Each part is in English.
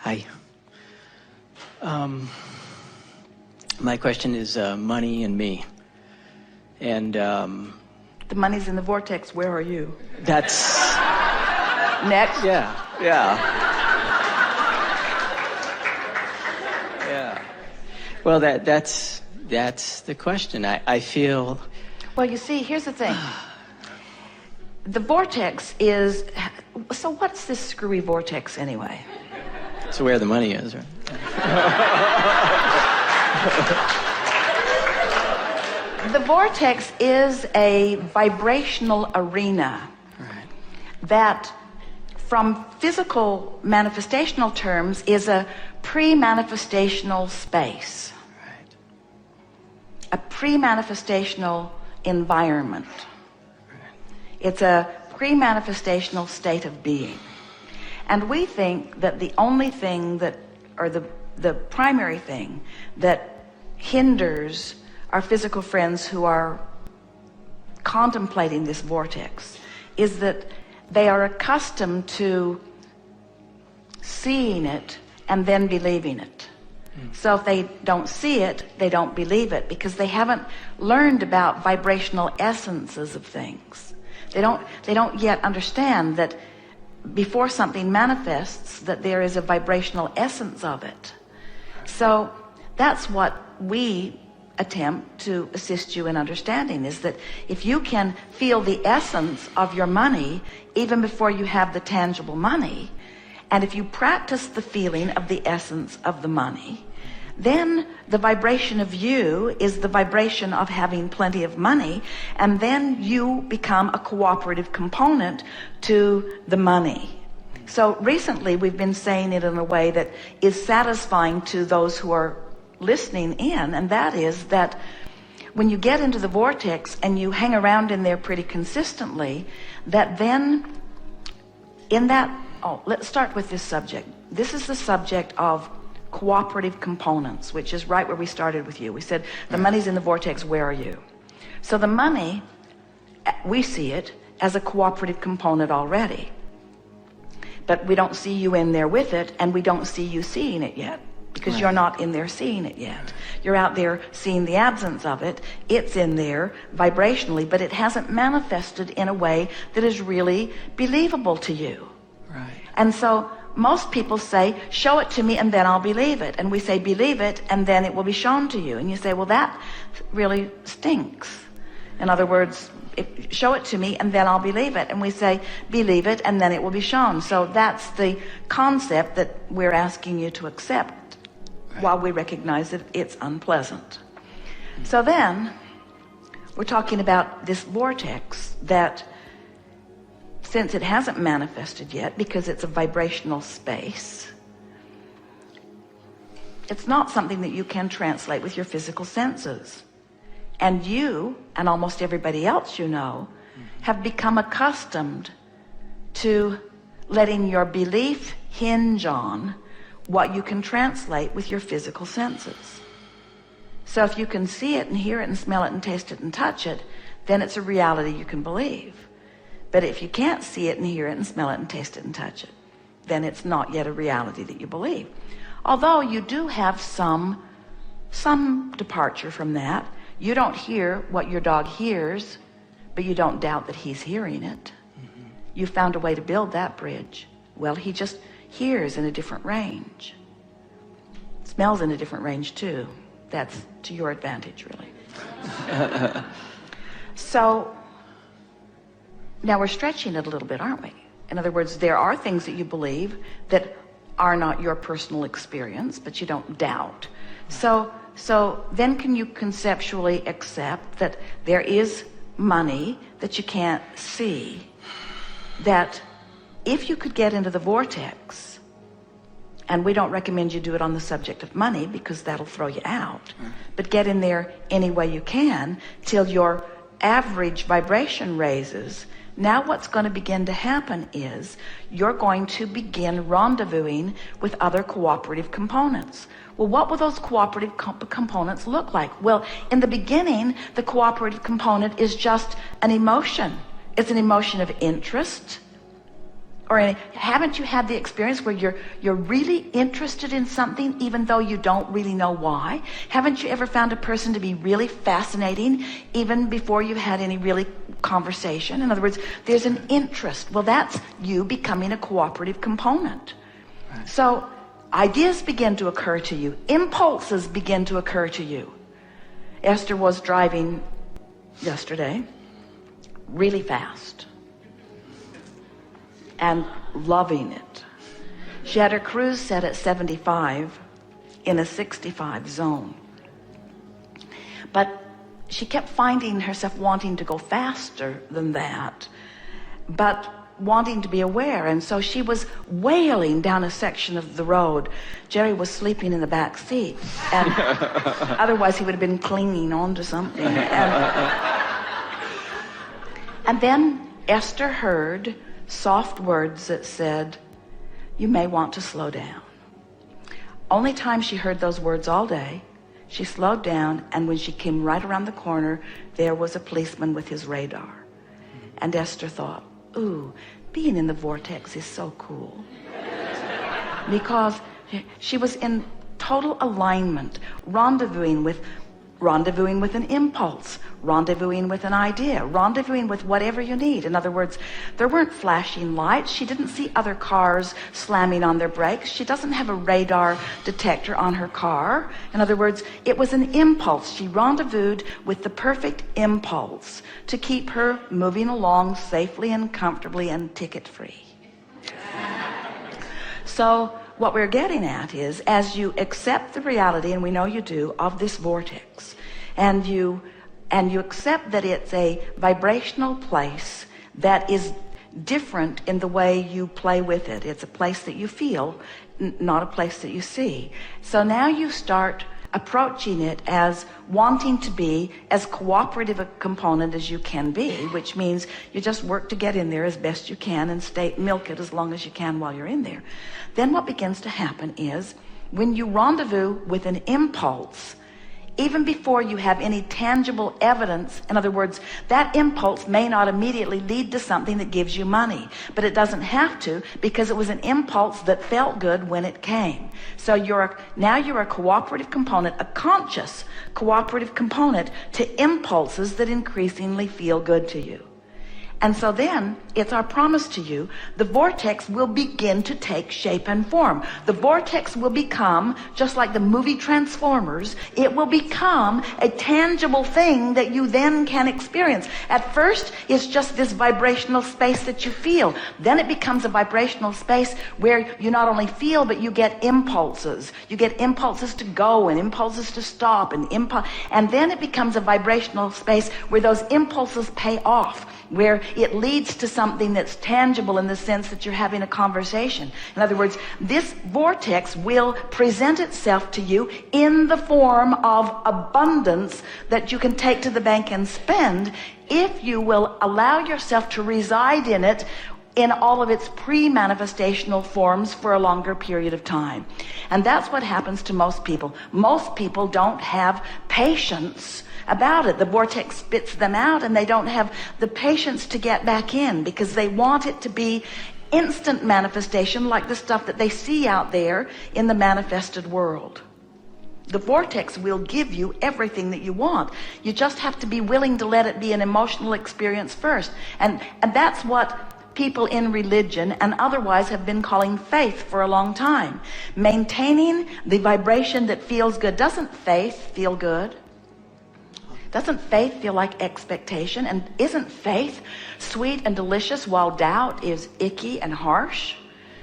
Hi. My question is money and me. And the money's in the vortex. Where are you? That's... Next. Yeah. Well, that's the question. I feel... Well, you see, here's the thing. The vortex is... So what's this screwy vortex anyway? It's where the money is, right? The vortex is a vibrational arena that, from physical manifestational terms, is a pre-manifestational space. Right. A pre-manifestational environment. Right. It's a pre-manifestational state of being. And we think that the only thing that, or the primary thing that hinders our physical friends who are contemplating this vortex is that they are accustomed to seeing it and then believing it. So if they don't see it, they don't believe it, because they haven't learned about vibrational essences of things. They don't yet understand that before something manifests, that there is a vibrational essence of it. So that's what we attempt to assist you in understanding, is that if you can feel the essence of your money even before you have the tangible money, and if you practice the feeling of the essence of the money, then the vibration of you is the vibration of having plenty of money, and then you become a cooperative component to the money. So recently we've been saying it in a way that is satisfying to those who are listening in, and that is that when you get into the vortex and you hang around in there pretty consistently, that then in that, let's start with this subject. This is the subject of cooperative components, which is right where we started with you. We said the money's in the vortex, where are you? So the money, we see it as a cooperative component already, but we don't see you in there with it, and we don't see you seeing it yet, because you're not in there seeing it yet. You're out there seeing the absence of it. It's in there vibrationally, but it hasn't manifested in a way that is really believable to you. Right. And so most people say, show it to me and then I'll believe it. And we say, believe it and then it will be shown to you. And you say, well, that really stinks. In other words, show it to me and then I'll believe it. And we say, believe it and then it will be shown. So that's the concept that we're asking you to accept, while we recognize that it's unpleasant. So then we're talking about this vortex that, since it hasn't manifested yet because it's a vibrational space, it's not something that you can translate with your physical senses. And you, and almost everybody else you know, have become accustomed to letting your belief hinge on what you can translate with your physical senses. So if you can see it and hear it and smell it and taste it and touch it, then it's a reality you can believe. But if you can't see it and hear it and smell it and taste it and touch it, then it's not yet a reality that you believe. Although you do have some departure from that. You don't hear what your dog hears, but you don't doubt that he's hearing it. You found a way to build that bridge. Well, he just hears in a different range. Smells in a different range too. That's to your advantage, really. So now we're stretching it a little bit, aren't we? In other words, there are things that you believe that are not your personal experience, but you don't doubt. So then can you conceptually accept that there is money that you can't see, that if you could get into the vortex, and we don't recommend you do it on the subject of money because that'll throw you out, but get in there any way you can till your average vibration raises. Now what's going to begin to happen is you're going to begin rendezvousing with other cooperative components. Well, what will those cooperative components look like? Well, in the beginning, the cooperative component is just an emotion. It's an emotion of interest, Haven't you had the experience where you're really interested in something even though you don't really know why? Haven't you ever found a person to be really fascinating even before you've had any really conversation? In other words, there's an interest. Well, that's you becoming a cooperative component. Right. So ideas begin to occur to you. Impulses begin to occur to you. Esther was driving yesterday really fast and loving it. She had her cruise set at 75 in a 65 zone. But she kept finding herself wanting to go faster than that, but wanting to be aware. And so she was wailing down a section of the road. Jerry was sleeping in the back seat, and otherwise he would have been clinging on to something. And then Esther heard soft words that said, "You may want to slow down." Only time she heard those words all day. She slowed down, and when she came right around the corner, there was a policeman with his radar. And Esther thought, ooh, being in the vortex is so cool. Because she was in total alignment, rendezvousing with an impulse, rendezvousing with an idea, rendezvousing with whatever you need. In other words, there weren't flashing lights. She didn't see other cars slamming on their brakes. She doesn't have a radar detector on her car. In other words, it was an impulse. She rendezvoused with the perfect impulse to keep her moving along safely and comfortably and ticket-free. So what we're getting at is, as you accept the reality, and we know you do, of this vortex, and you accept that it's a vibrational place that is different in the way you play with it. It's a place that you feel, not a place that you see. So now you start approaching it as wanting to be as cooperative a component as you can be, which means you just work to get in there as best you can and milk it as long as you can while you're in there. Then what begins to happen is, when you rendezvous with an impulse, even before you have any tangible evidence, in other words, that impulse may not immediately lead to something that gives you money, but it doesn't have to, because it was an impulse that felt good when it came. So now you're a cooperative component, a conscious cooperative component to impulses that increasingly feel good to you. And so then, it's our promise to you, the vortex will begin to take shape and form. The vortex will become, just like the movie Transformers, it will become a tangible thing that you then can experience. At first, it's just this vibrational space that you feel. Then it becomes a vibrational space where you not only feel, but you get impulses. You get impulses to go and impulses to stop and then it becomes a vibrational space where those impulses pay off, where it leads to something that's tangible in the sense that you're having a conversation. In other words, this vortex will present itself to you in the form of abundance that you can take to the bank and spend if you will allow yourself to reside in it in all of its pre-manifestational forms for a longer period of time. And that's what happens to most people. Most people don't have patience about it. The vortex spits them out, and they don't have the patience to get back in because they want it to be instant manifestation, like the stuff that they see out there in the manifested world. The vortex will give you everything that you want. You just have to be willing to let it be an emotional experience first. And that's what people in religion and otherwise have been calling faith for a long time. Maintaining the vibration that feels good. Doesn't faith feel good? Doesn't faith feel like expectation? And isn't faith sweet and delicious while doubt is icky and harsh?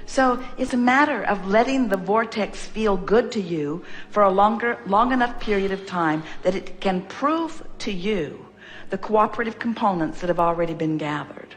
So it's a matter of letting the vortex feel good to you for a long enough period of time that it can prove to you the cooperative components that have already been gathered.